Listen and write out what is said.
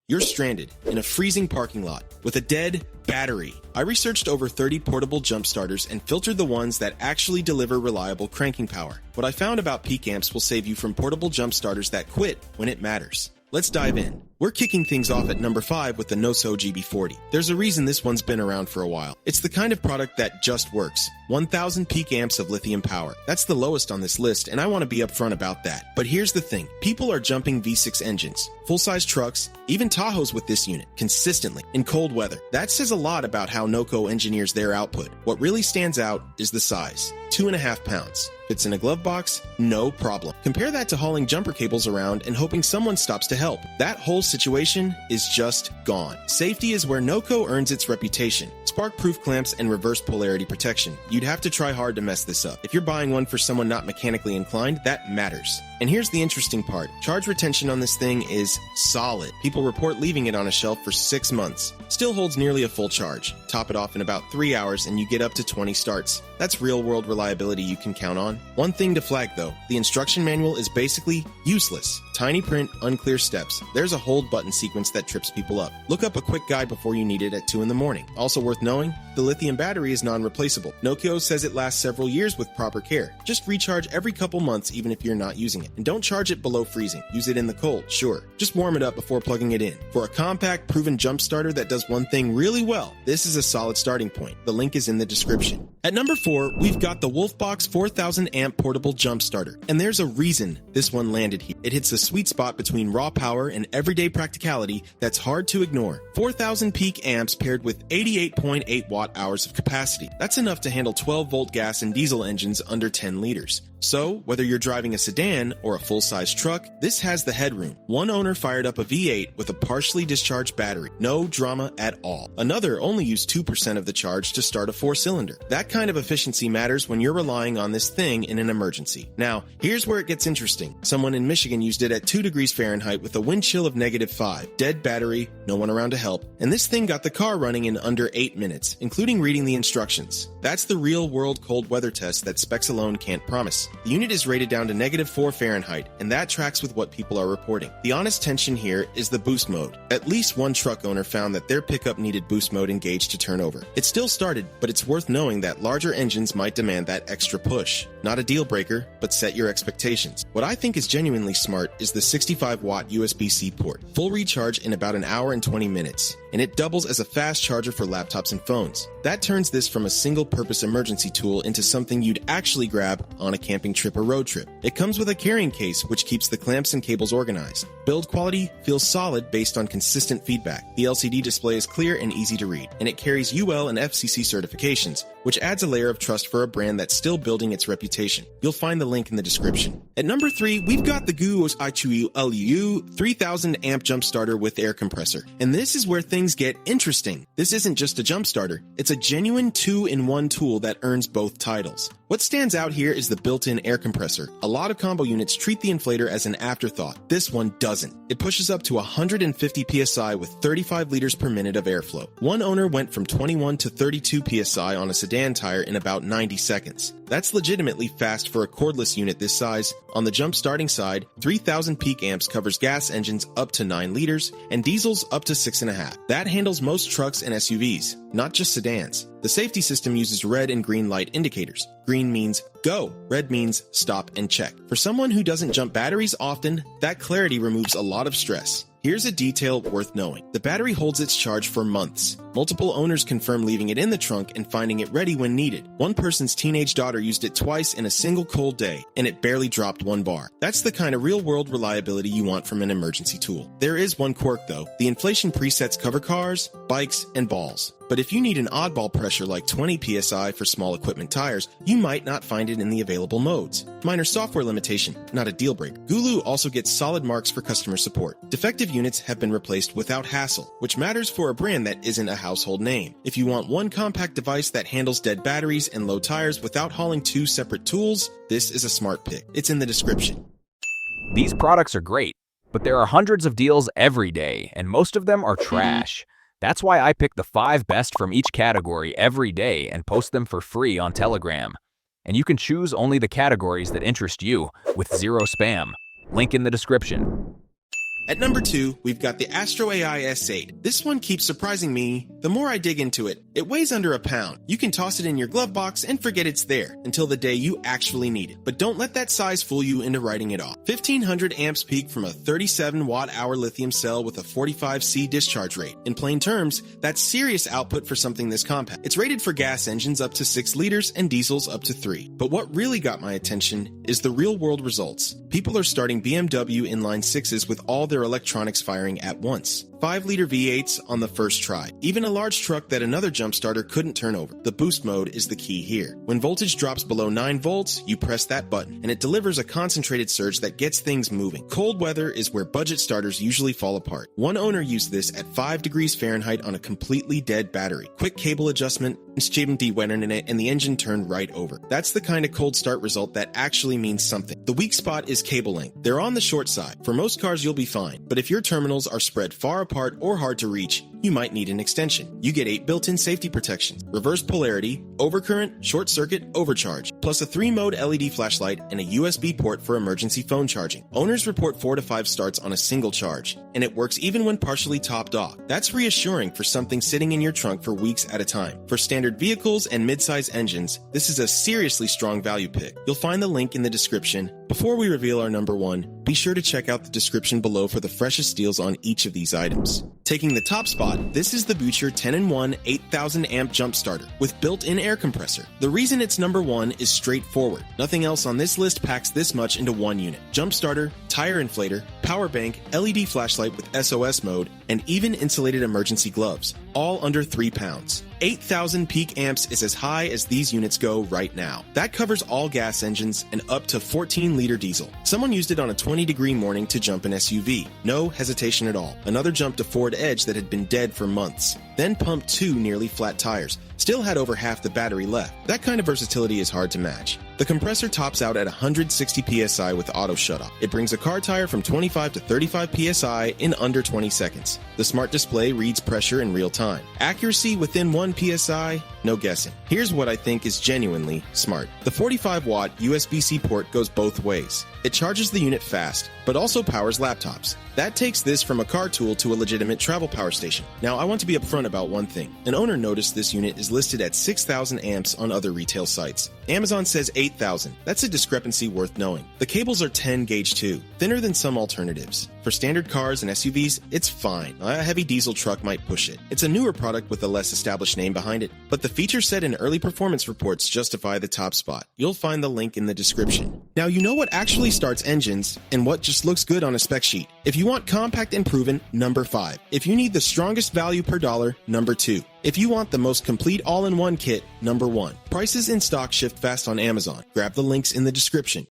You're stranded in a freezing parking lot with a dead battery. I researched over 30 portable jump starters and filtered the ones that actually deliver reliable cranking power. What I found about peak amps will save you from portable jump starters that quit when it matters. Let's dive in. We're kicking things off at number 5 with the NOCO GB40. There's a reason this one's been around for a while. It's the kind of product that just works. 1,000 peak amps of lithium power. That's the lowest on this list, and I want to be upfront about that. But here's the thing. People are jumping V6 engines, full-size trucks, even Tahoes with this unit, consistently, in cold weather. That says a lot about how NOCO engineers their output. What really stands out is the size. 2.5 pounds. Fits in a glove box, no problem. Compare that to hauling jumper cables around and hoping someone stops to help. That whole situation is just gone. Safety is where NOCO earns its reputation. Spark-proof clamps and reverse polarity protection. You'd have to try hard to mess this up. If you're buying one for someone not mechanically inclined, that matters. And here's the interesting part. Charge retention on this thing is solid. People report leaving it on a shelf for 6 months. Still holds nearly a full charge. Top it off in about 3 hours and you get up to 20 starts. That's real-world reliability you can count on. One thing to flag though, the instruction manual is basically useless. Tiny print, unclear steps. There's a hold button sequence that trips people up. Look up a quick guide before you need it at 2 in the morning. Also worth knowing, the lithium battery is non-replaceable. NOCO says it lasts several years with proper care. Just recharge every couple months even if you're not using it. And don't charge it below freezing. Use it in the cold, sure. Just warm it up before plugging it in. For a compact, proven jump starter that does one thing really well, this is a solid starting point. The link is in the description. At number 4, we've got the WOLFBOX 4000 amp portable jump starter. And there's a reason this one landed here. It hits a sweet spot between raw power and everyday practicality that's hard to ignore. 4000 peak amps paired with 88.8 watt hours of capacity. That's enough to handle 12 volt gas and diesel engines under 10 liters. So, whether you're driving a sedan or a full-size truck, this has the headroom. One owner fired up a V8 with a partially discharged battery. No drama at all. Another only used 2% of the charge to start a 4-cylinder. That kind of efficiency matters when you're relying on this thing in an emergency. Now, here's where it gets interesting. Someone in Michigan used it at 2 degrees Fahrenheit with a wind chill of -5. Dead battery, no one around to help, and this thing got the car running in under 8 minutes, including reading the instructions. That's the real-world cold weather test that specs alone can't promise. The unit is rated down to -4 Fahrenheit, and that tracks with what people are reporting. The honest tension here is the boost mode. At least one truck owner found that their pickup needed boost mode engaged to turn over. It still started, but it's worth knowing that larger engines might demand that extra push. Not a deal breaker, but set your expectations. What I think is genuinely smart is the 65-watt USB-C port. Full recharge in about an hour and 20 minutes, and it doubles as a fast charger for laptops and phones. That turns this from a single-purpose emergency tool into something you'd actually grab on a camping trip or road trip. It comes with a carrying case, which keeps the clamps and cables organized. Build quality feels solid based on consistent feedback. The LCD display is clear and easy to read, and it carries UL and FCC certifications, which adds a layer of trust for a brand that's still building its reputation. You'll find the link in the description. At number 3, we've got the GOOLOO 3000 amp jump starter with air compressor. And this is where things get interesting. This isn't just a jump starter. It's a genuine 2-in-1 tool that earns both titles. What stands out here is the built-in air compressor. A lot of combo units treat the inflator as an afterthought. This one doesn't. It pushes up to 150 psi with 35 liters per minute of airflow. One owner went from 21 to 32 psi on a sedan tire in about 90 seconds. That's legitimately fast for a cordless unit this size. On the jump starting side, 3000 peak amps covers gas engines up to 9 liters and diesels up to 6.5. That handles most trucks and SUVs, not just sedans. The safety system uses red and green light indicators. Green means go, red means stop and check. For someone who doesn't jump batteries often, that clarity removes a lot of stress. Here's a detail worth knowing. The battery holds its charge for months. Multiple owners confirm leaving it in the trunk and finding it ready when needed. One person's teenage daughter used it twice in a single cold day, and it barely dropped 1 bar. That's the kind of real-world reliability you want from an emergency tool. There is one quirk though. The inflation presets cover cars, bikes, and balls. But if you need an oddball pressure like 20 psi for small equipment tires, you might not find it in the available modes. Minor software limitation, not a deal breaker. GOOLOO also gets solid marks for customer support. Defective units have been replaced without hassle, which matters for a brand that isn't a household name. If you want one compact device that handles dead batteries and low tires without hauling 2 separate tools, this is a smart pick. It's in the description. These products are great, but there are hundreds of deals every day, and most of them are trash. That's why I pick the 5 best from each category every day and post them for free on Telegram. And you can choose only the categories that interest you with zero spam. Link in the description. At number 2, we've got the AstroAI S8. This one keeps surprising me the more I dig into it. It weighs under a pound. You can toss it in your glove box and forget it's there until the day you actually need it. But don't let that size fool you into writing it off. 1500 amps peak from a 37 watt-hour lithium cell with a 45C discharge rate. In plain terms, that's serious output for something this compact. It's rated for gas engines up to 6 liters and diesels up to 3. But what really got my attention is the real-world results. People are starting BMW inline 6s with all their electronics firing at once. 5-liter V8s on the first try. Even a large truck that another jump starter couldn't turn over. The boost mode is the key here. When voltage drops below 9 volts, you press that button, and it delivers a concentrated surge that gets things moving. Cold weather is where budget starters usually fall apart. One owner used this at 5 degrees Fahrenheit on a completely dead battery. Quick cable adjustment, and the engine turned right over. That's the kind of cold start result that actually means something. The weak spot is cable length. They're on the short side. For most cars, you'll be fine. But if your terminals are spread far apart or hard to reach, you might need an extension. You get 8 built-in safety protections: reverse polarity, overcurrent, short circuit, overcharge, plus a 3-mode LED flashlight and a USB port for emergency phone charging. Owners report 4 to 5 starts on a single charge, and it works even when partially topped off. That's reassuring for something sitting in your trunk for weeks at a time. For standard vehicles and mid-size engines, this is a seriously strong value pick. You'll find the link in the description. Before we reveal our number 1, be sure to check out the description below for the freshest deals on each of these items. Taking the top spot, this is the Butcher 10-in-1 8000 amp jump starter with built-in air compressor. The reason it's number 1 is straightforward. Nothing else on this list packs this much into one unit. Jump starter, tire inflator, power bank, LED flashlight with SOS mode, and even insulated emergency gloves, all under 3 pounds. 8,000 peak amps is as high as these units go right now. That covers all gas engines and up to 14-liter diesel. Someone used it on a 20-degree morning to jump an SUV. No hesitation at all. Another jumped a Ford Edge that had been dead for months. Then pumped 2 nearly flat tires. Still had over half the battery left. That kind of versatility is hard to match. The compressor tops out at 160 psi with auto shutoff. It brings a car tire from 25 to 35 psi in under 20 seconds. The smart display reads pressure in real time. Accuracy within 1 psi? No guessing. Here's what I think is genuinely smart. The 45-watt USB-C port goes both ways. It charges the unit fast, but also powers laptops. That takes this from a car tool to a legitimate travel power station. Now, I want to be upfront about one thing. An owner noticed this unit is listed at 6,000 amps on other retail sites. Amazon says 8,000. That's a discrepancy worth knowing. The cables are 10 gauge too, thinner than some alternatives. For standard cars and SUVs, it's fine. A heavy diesel truck might push it. It's a newer product with a less established name behind it, but the feature set and early performance reports justify the top spot. You'll find the link in the description. Now, you know what actually starts engines and what just looks good on a spec sheet. If you want compact and proven, number 5. If you need the strongest value per dollar, number 2. If you want the most complete all-in-one kit, number 1. Prices in stock shift fast on Amazon. Grab the links in the description.